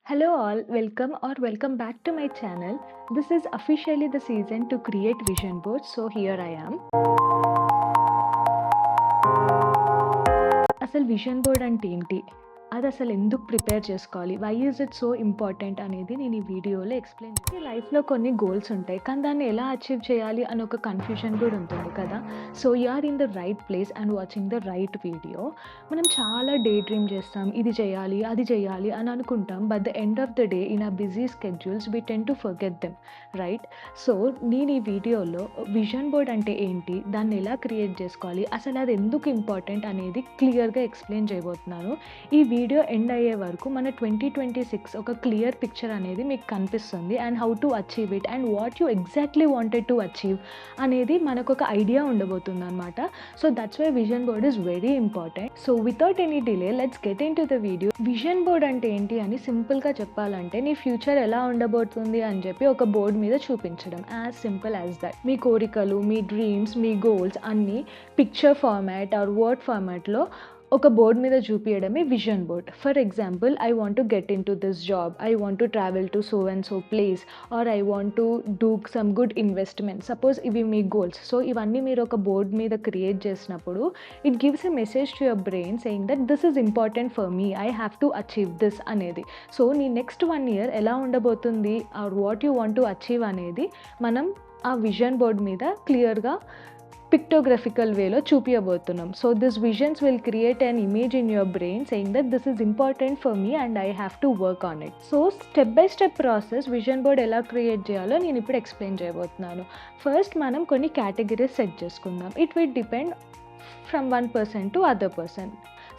Hello all, welcome back to my channel. This is officially the season to create vision boards, so here I am. అసలు vision board అంటే ఏంటి? అది అసలు ఎందుకు prepare చేసుకోవాలి? Why is it so important అనేది నేను ఈ వీడియోలో ఎక్స్‌ప్లెయిన్ చేస్తాను. లైఫ్‌లో కొన్ని గోల్స్ ఉంటాయి. కానీ దాన్ని ఎలా అచీవ్ చేయాలి అని ఒక కన్‌ఫ్యూజన్ కూడా ఉంటుంది కదా! So you are in the right place and watching the right video. మనం చాలా డే డ్రీమ్ చేస్తాం. ఇది చేయాలి, అది చేయాలి అని అనుకుంటాం. But the end of the day in our busy schedules we tend to forget them, right? So నేను ఈ వీడియోలో విజన్ బోర్డ్ అంటే ఏంటి? దాన్ని ఎలా క్రియేట్ చేసుకోవాలి? అసలు అది ఎందుకు ఇంపార్టెంట్ అనేది క్లియర్‌గా ఎక్స్‌ప్లెయిన్ చేయబోతున్నాను. ఈ వీడియో ఎండ్ అయ్యే వరకు మన 2026 ఒక క్లియర్ పిక్చర్ అనేది మీకు కనిపిస్తుంది. And how to achieve it and what you exactly wanted to achieve అనేది మనకు ఒక ఐడియా ఉండబోతుంది అనమాట. So that's why vision board is very important. So without any delay let's get in to the video. Vision board అంటే ఏంటి అని సింపుల్గా చెప్పాలంటే నీ ఫ్యూచర్ ఎలా ఉండబోతుంది అని చెప్పి ఒక బోర్డ్ మీద చూపించడం. As simple as that. మీ కోరికలు, మీ డ్రీమ్స్, మీ గోల్స్ అన్నీ పిక్చర్ ఫార్మాట్ ఆర్ వర్డ్ ఫార్మాట్లో ఒక బోర్డ్ మీద చూపించడమే vision board. For example, I want to get in to this job, I want to travel to so and so place, or I want to do some good investment. Suppose ఇవి మీ goals. So ఇవన్నీ మీరు ఒక board మీద create చేసినప్పుడు it gives a message to your brain saying that this is important for me, I have to achieve this అనేది. So నీ next 1 year ఎలా ఉండబోతుంది or what you want to achieve అనేది మనం ఆ విజన్ బోర్డ్ మీద క్లియర్గా పిక్టోగ్రఫికల్ వేలో చూపించబోతున్నాం. So this visions will create an image in your brain saying that this is important for me and I have to work on it. So step by step process vision board ఎలా create చేయాలో నేను ఇప్పుడు explain చేయబోతున్నాను. First మనం కొన్ని categories set చేసుకుందాం. It will depend from one person to other person.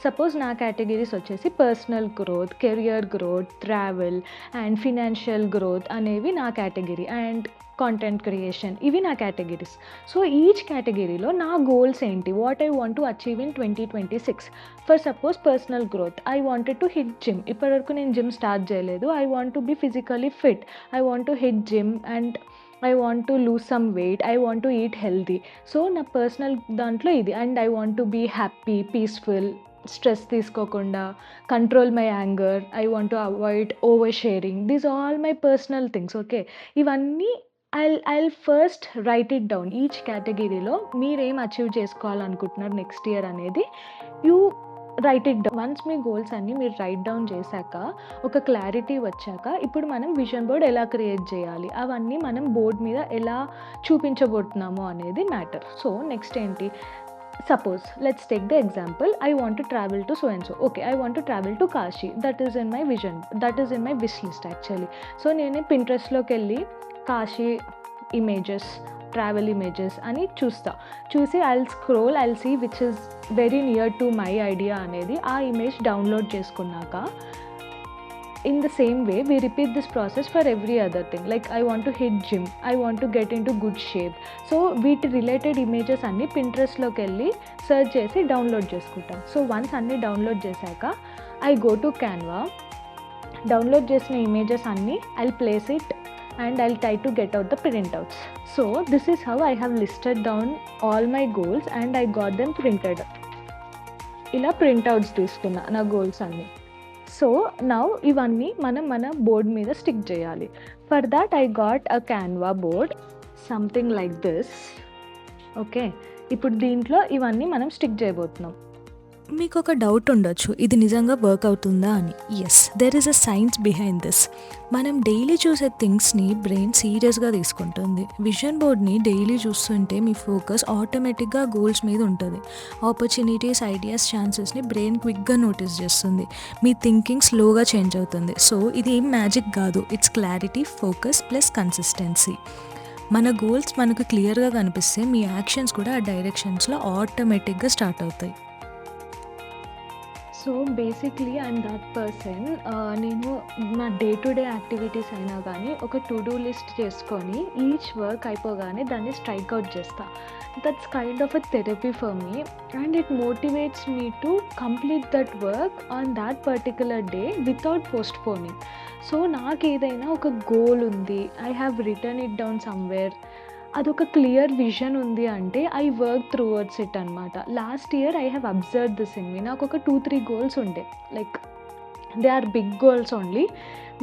Suppose నా categories వచ్చేసి personal growth, career growth, travel and financial growth అనేవి నా కేటగిరీ. అండ్ కాంటెంట్ క్రియేషన్, ఇవి నా కేటగిరీస్. సో ఈచ్ కేటగిరీలో నా గోల్స్ ఏంటి, what I want to achieve in 2026. For suppose personal growth, I wanted to hit gym. ఇప్పటివరకు నేను gym start చేయలేదు. I want to be physically fit, I want to hit gym and I want to lose some weight, I want to eat healthy. So నా personal దాంట్లో ఇది. And I want to be happy, peaceful, stress తీసుకోకుండా, control my anger, I want to avoid over sharing. These all my personal things. Okay, ఇవన్నీ I'll first write it down. Each కేటగిరీలో మీరేం achieve చేసుకోవాలనుకుంటున్నారు next year అనేది you write it down. Once మీ goals అన్నీ మీరు right down చేశాక, ఒక క్లారిటీ వచ్చాక, ఇప్పుడు మనం విజన్ బోర్డ్ ఎలా క్రియేట్ చేయాలి, అవన్నీ మనం బోర్డ్ మీద ఎలా చూపించబోతున్నాము అనేది మ్యాటర్. సో నెక్స్ట్ ఏంటి, suppose let's take the example, I want to travel to so and so. Okay, I want to travel to Kashi. That is in my vision, that is in my wish list actually. So నేను Pinterest లోకి వెళ్ళి Kashi images, travel images అని చూసి I'll scroll, I'll see which is very near to my idea అనేది ఆ image download చేసుకున్నాక, in the same way we repeat this process for every other thing. Like I want to hit gym, I want to get into good shape. So వీటి related images అన్నీ పింట్రెస్ట్లోకి వెళ్ళి search చేసి download చేసుకుంటాం. So once అన్నీ download చేశాక I go to Canva, download చేసిన images అన్నీ I'll place it and I'll try to get out the printouts. So this is how I have listed down all my goals and I got them printed. ఇలా printouts తీసుకున్నా నా goals అన్నీ. So now ఇవన్నీ మనం మన board మీద stick చేయాలి. For that I got a Canva board something like this. Okay, ఇప్పుడు దీంట్లో ఇవన్నీ మనం స్టిక్ చేయబోతున్నాం. మీకు ఒక డౌట్ ఉండొచ్చు, ఇది నిజంగా వర్క్ అవుతుందా అని. Yes, there is a science behind this. మనం డైలీ చూసే థింగ్స్ని బ్రెయిన్ సీరియస్గా తీసుకుంటుంది. విజన్ బోర్డ్ని డైలీ చూస్తుంటే మీ ఫోకస్ ఆటోమేటిక్గా గోల్స్ మీద ఉంటుంది. ఆపర్చునిటీస్, ఐడియాస్, ఛాన్సెస్ని బ్రెయిన్ క్విక్గా నోటీస్ చేస్తుంది. మీ థింకింగ్ స్లోగా చేంజ్ అవుతుంది. సో ఇది ఏం మ్యాజిక్ కాదు, it's clarity, focus plus consistency. మన గోల్స్ మనకు క్లియర్గా కనిపిస్తే మీ యాక్షన్స్ కూడా ఆ డైరెక్షన్స్లో ఆటోమేటిక్గా స్టార్ట్ అవుతాయి. So basically I'm that person. నేను నా డే టు డే యాక్టివిటీస్ అయినా కానీ ఒక టు డూ లిస్ట్ చేసుకొని ఈచ్ వర్క్ అయిపోగానే దాన్ని స్ట్రైక్ అవుట్ చేస్తా. That's kind of a therapy for me and it motivates me to complete that work on that particular day without postponing. So నాకు ఏదైనా ఒక గోల్ ఉంది, I have return it down somewhere, అదొక clear vision ఉంది అంటే I work త్రూవర్డ్స్ it అనమాట. Last year I have observe this in me. నాకు ఒక 2-3 గోల్స్ ఉండే. Like they are big goals only.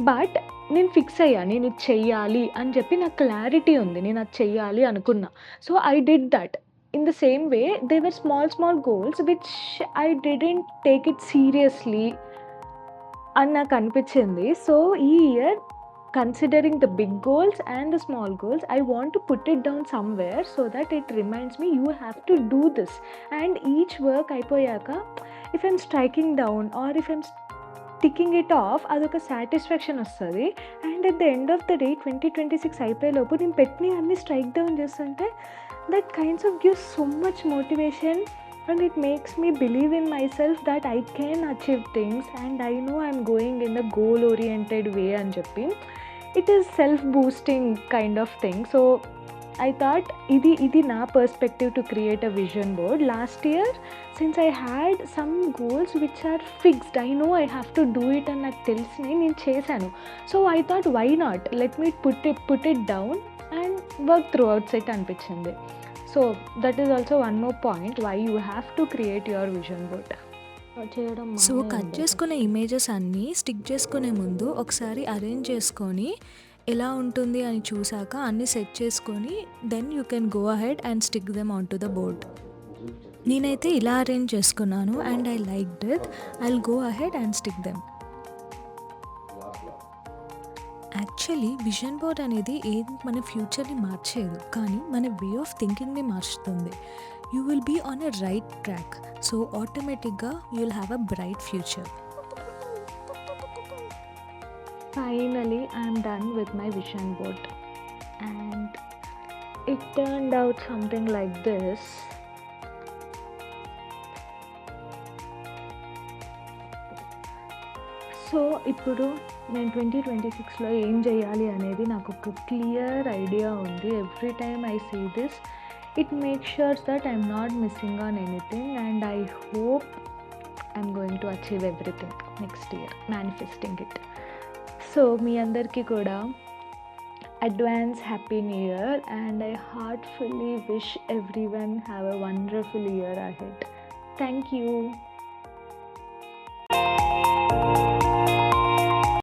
But నేను ఫిక్స్ అయ్యా, నేను ఇది చెయ్యాలి అని చెప్పి నాకు క్లారిటీ ఉంది, నేను అది చెయ్యాలి అనుకున్నా. So I did that. In the same way they were small small goals which I didn't take it seriously అని నాకు అనిపించింది. సో ఈ year considering the big goals and the small goals, I want to put it down somewhere so that it reminds me you have to do this. And each work అయిపోయాక if I'm striking down or if I'm ticking it off, అదొక satisfaction వస్తుంది. And at the end of the day 2026 అయిపోయేలోపు నేను పెట్టిన అన్ని strike down చేస్తుంటే that kinds of gives so much motivation and it makes me believe in myself that I can achieve things and I know I'm going in the goal oriented way అని చెప్పి. It is self boosting kind of thing. So I thought ఇది నా perspective to create a vision board. Last year since I had some goals which are fixed, I know I have to do it అని నాకు తెలిసినాయి, నేను చేశాను. So I thought why not, let me put it down and work throughout it అనిపించింది. So that is also one more point why you have to create your vision board. చేయడం so cut చేసుకునే images అన్నీ stick చేసుకునే ముందు ఒకసారి arrange చేసుకొని ఎలా ఉంటుంది అని చూసాక అన్నీ సెట్ చేసుకొని then you can go ahead and stick them on to the board. నేనైతే ఇలా అరేంజ్ చేసుకున్నాను and I liked it. I will go ahead and stick them. Actually vision board అనేది ఏది మన ఫ్యూచర్ని మార్చేది, కానీ మన వే ఆఫ్ థింకింగ్ని మార్చుతుంది. You will be on a right track. So ఆటోమేటిక్గా you will have a bright future. Finally I'm done with my vision board and it turned out something like this. So ఇప్పుడు నేను 2026లో ఏం చేయాలి అనేది నాకు ఒక క్లియర్ ఐడియా ఉంది. Every time I see this it make sure that I'm not missing on anything and I hope I'm going to achieve everything next year, manifesting it. So మీ అందరికీ కూడా advance happy new year and I heartfully wish everyone have a wonderful year ahead. Thank you.